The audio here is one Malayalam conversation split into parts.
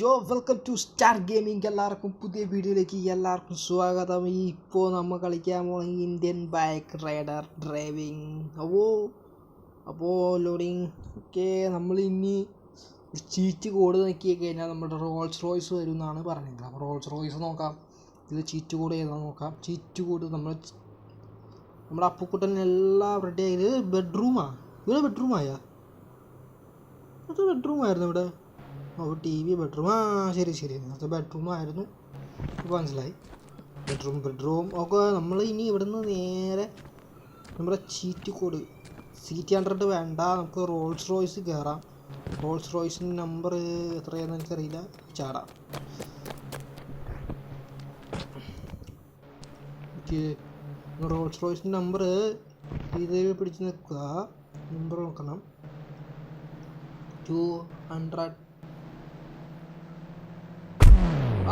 Welcome to star gaming. എല്ലാവർക്കും പുതിയ വീഡിയോയിലേക്ക് എല്ലാവർക്കും സ്വാഗതം. ഇപ്പോൾ നമ്മൾ കളിക്കാൻ പോകുന്ന ഇന്ത്യൻ ബൈക്ക് റൈഡർ ഡ്രൈവിംഗ്. അപ്പോൾ ലോഡിങ് ഓക്കെ. നമ്മൾ ഇനി ചീറ്റ് കോഡ് നോക്കി കഴിഞ്ഞാൽ നമ്മുടെ റോൾസ് റോയ്സ് വരും എന്നാണ് പറഞ്ഞത്. അപ്പോൾ റോൾസ് റോയ്സ് നോക്കാം. ഇത് ചീറ്റ് കോഡ് ഏതാ നോക്കാം. ചീറ്റ് കോഡ് നമ്മുടെ അപ്പുക്കുട്ടൻ എല്ലാം റെഡി ആയത്. ഇവിടെ ബെഡ്റൂമായോ? അത് ബെഡ്റൂമായിരുന്നു ഇവിടെ. T V bedroom. ശരി അത് ബെഡ്റൂമായിരുന്നു. ഇപ്പോൾ മനസ്സിലായി. ബെഡ്റൂം ഒക്കെ. നമ്മൾ ഇനി ഇവിടുന്ന് നേരെ നമ്മുടെ ചീറ്റ് കോഡ് CT100 വേണ്ട, നമുക്ക് റോൾസ് റോയ്സ് കയറാം. റോൾസ് റോയ്സിൻ്റെ നമ്പർ എത്രയാണെന്ന് എനിക്കറിയില്ല. ചാടാം. റോൾസ് റോയ്സിൻ്റെ നമ്പർ ഇത് പിടിച്ച് നിൽക്കുക. നമ്പർ നോക്കണം. 200.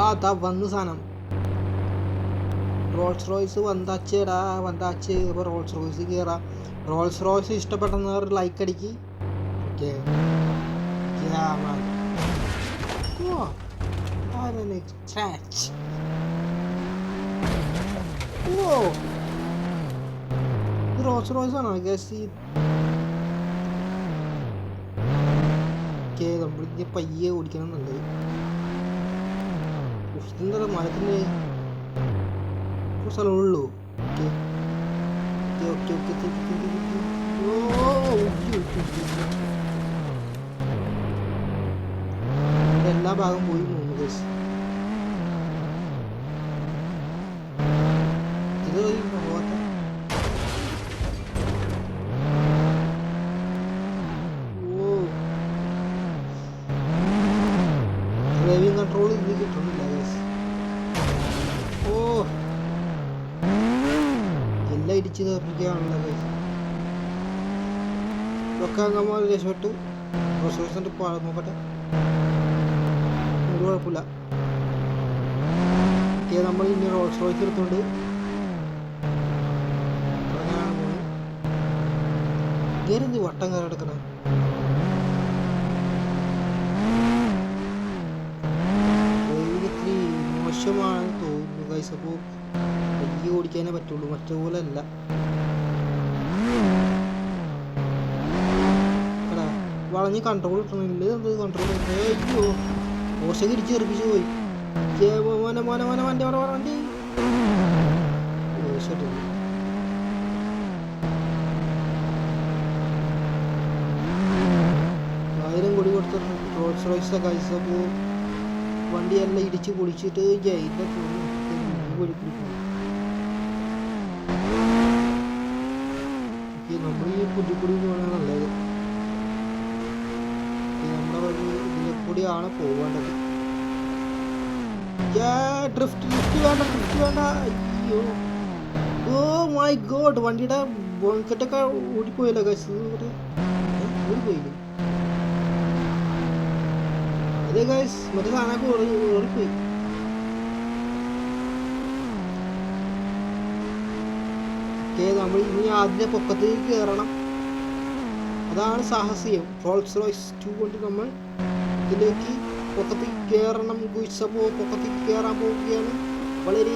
അതാ വന്നു സാധനം. റോൾസ് റോയ്സ് വന്നാച്ച്. ഇപ്പോൾ റോൾസ് റോയ്സ് കയറാം. റോൾസ് റോയ്സ് ഇഷ്ടപ്പെട്ടെന്നവർ ലൈക്ക് അടിക്ക്. ഓക്കെ. റോൾസ് റോയ്സ് ആണോ ഗസ്? നമ്മളിങ്ങനെ പയ്യെ ഓടിക്കണം എന്നുള്ളത്. എന്താ മരത്തിൻ്റെ സ്ഥലമുള്ളൂ. എല്ലാ ഭാഗം പോയി മൂന്ന് കേസ്. ഇത് ഡ്രൈവിംഗ് കൺട്രോൾ ഇത് കിട്ടുന്നില്ല. എല്ലാം ഇടിച്ച് തീർപ്പിക്കുകയാണുള്ളത്. ഇതൊക്കെ നമ്മൾ രക്ഷപ്പെട്ടു. റിസോഴ്സിൻ്റെ നോക്കട്ടെ. ഒരു കുഴപ്പമില്ല. നമ്മൾ ഇനി റോൾസ് റോയ്സ് എടുത്തുകൊണ്ട് ഇങ്ങനെ വട്ടം കയറി എടുക്കണം. മോശമാണെന്ന് തോന്നുന്നു ഗൈസ്. അപ്പോൾ പയ്യെ ഓടിക്കാനേ പറ്റുള്ളൂ, മറ്റേ പോലെ അല്ല. എടാ വളഞ്ഞ് കൺട്രോൾ കിട്ടണില്ല. അത് കൺട്രോൾ അയ്യോ ഓശം ഇടിച്ച് തെറിപ്പിച്ച് പോയി. വണ്ടി ആയിരം കോടി കൊടുത്ത റോൾസ് റോയ്സ് ഗൈസ്. അപ്പോൾ വണ്ടിയെല്ലാം ഇടിച്ച് പൊളിച്ചിട്ട് ജയിലിൻ്റെ നമ്മൾ ഈ പുല്ലിക്കൂടി പോകണ നല്ലത്. നമ്മുടെ വഴി ഇതിലെ കൂടിയാണ് പോകേണ്ടത്. ഡ്രിഫ്റ്റ് വേണ്ട. അയ്യോ മൈ ഗോഡ്. വണ്ടിയുടെ ബോൺകെട്ടൊക്കെ ഓടിപ്പോയല്ലോ ഗൈസ്. ഓടിപ്പോയില്ലേ? അതെ ഗൈസ്, മറ്റേ സാധനമൊക്കെ ഓടിപ്പോയി. നമ്മൾ ഇനി ആദ്യം പൊക്കത്തിൽ കയറണം. അതാണ് സാഹസികം. റോൾസ് റോയ്സ് 2 കൊണ്ട് നമ്മൾ ഇതിലേക്ക് പൊക്കത്തിൽ കയറണം. ഗുയിസപ്പോ പൊക്കത്തിൽ കയറാൻ പോവുകയാണ്. വളരെ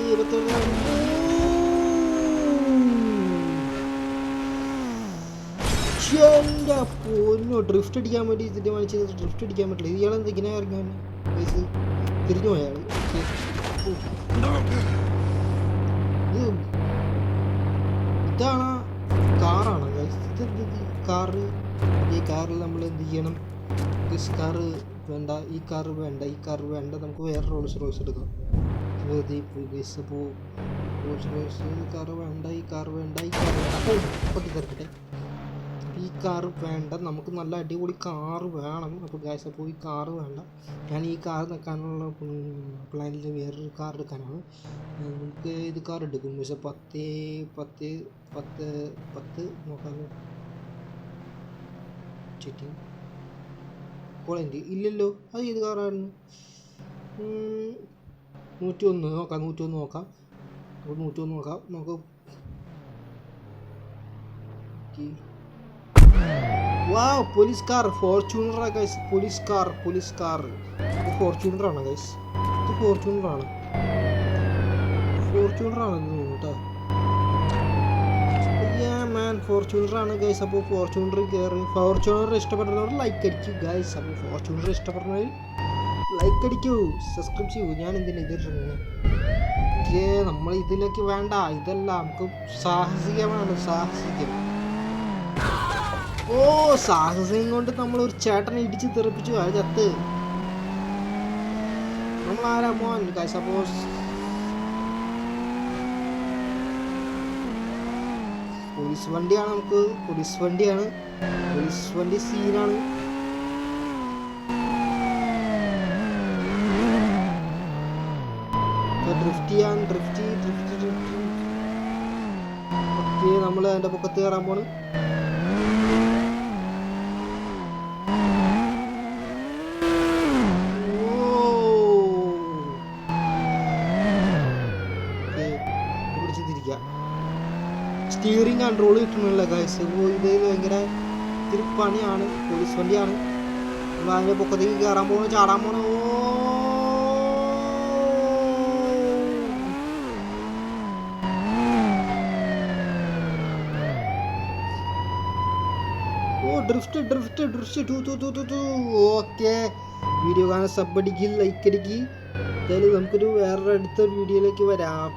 എൻ്റെ പൊന്നോ. ഡ്രിഫ്റ്റ് അടിക്കാൻ വേണ്ടി ഇതിൻ്റെ മനുഷ്യർ ഡ്രിഫ്റ്റ് അടിക്കാൻ പറ്റില്ല. ഇയാളെന്ത് ഇങ്ങനെ ഇറങ്ങാൻ തിരിഞ്ഞു പോയാൾ. ഇതാണ് കാറാണ് കാറ്. ഈ കാറിൽ നമ്മൾ എന്ത് ചെയ്യണം? കാറ് വേണ്ട, ഈ കാറ് വേണ്ട. നമുക്ക് വേറെ റോൾസ് റോയ്സ് എടുക്കാം. അപ്പോൾ റോൾസ് റോയ്സ് കാറ് വേണ്ട, ഈ കാറ് വേണ്ട. അപ്പോൾ പൊട്ടിത്തെറിക്കട്ടെ. ഈ കാറ് വേണ്ട, നമുക്ക് നല്ല അടിപൊളി കാറ് വേണം. അപ്പോൾ ഗൈസ്, അപ്പോൾ ഈ കാറ് വേണ്ട. ഞാൻ ഈ കാർ നിൽക്കാനുള്ള പ്ലാനിൽ വേറൊരു കാർ എടുക്കാനാണ്. നമുക്ക് ഇത് കാർ എടുക്കും. പക്ഷേ 10 നോക്കാമല്ലോ. ചീറ്റിങ് കോളേജ് ഇല്ലല്ലോ. അത് ഏത് കാറായിരുന്നു? 101 നോക്കാം. 101 നോക്കാം. അപ്പോൾ 101 നോക്കാം. നമുക്ക് വാ പോലീസ് കാർ ഫോർച്യൂണറാ ഗൈസ്. പോലീസ് കാർ ഇത് ഫോർച്യൂണറാണ് ഗൈസ്. ഇത് ഫോർച്യൂണറാണ് കേട്ടോ. ഫോർച്യൂണറാണ് ഗൈസ്. അപ്പോൾ ഫോർച്യൂണറിൽ കയറി. ഫോർച്യൂണർ ഇഷ്ടപ്പെടുന്നവർ ലൈക്ക് അടിക്കൂ ഗൈസ്. അപ്പോൾ ഫോർച്യൂണർ ഇഷ്ടപ്പെടുന്നവർ ലൈക്ക് അടിക്കൂ, സബ്സ്ക്രൈബ് ചെയ്യൂ. ഞാൻ എന്തിനാ ഇതിട്ടിരുന്നത്? നമ്മൾ ഇതിലേക്ക് വേണ്ട, ഇതല്ല, നമുക്ക് സാഹസികമാണ്. സാഹസികം. ഓ സാഹസികം കൊണ്ട് നമ്മളൊരു ചേട്ടനെ ഇടിച്ച് തെറിപ്പിച്ചു. അത് ചത്ത്. നമ്മൾ ആരാ മോൻ ഗൈസ്. സപ്പോസ് പോലീസ് വണ്ടിയാണ്. പോലീസ് വണ്ടി സീനാണ്. ഡ്രിഫ്റ്റ്. ഓക്കെ, നമ്മൾ അതിൻ്റെ പൊക്കത്ത് കയറാൻ പോണ്. സ്റ്റിയറിംഗ് കൺട്രോൾ കിട്ടുന്നില്ല ഗൈസ്. ഇത് ഭയങ്കര തിരുപ്പണിയാണ്. പോലീസ് വണ്ടിയാണ്. നമ്മൾ അതിൻ്റെ പൊക്കത്തേക്ക് കയറാൻ പോകണം, ചാടാൻ പോകണം. ഡ്രിഫ്റ്റ്. ഓക്കെ, വീഡിയോ കാണാൻ സബ് അടിക്കുക, ലൈക്ക് അടിക്കുക. എന്തായാലും നമുക്കൊരു വേറൊരു അടുത്ത വീഡിയോയിലേക്ക് വരാം.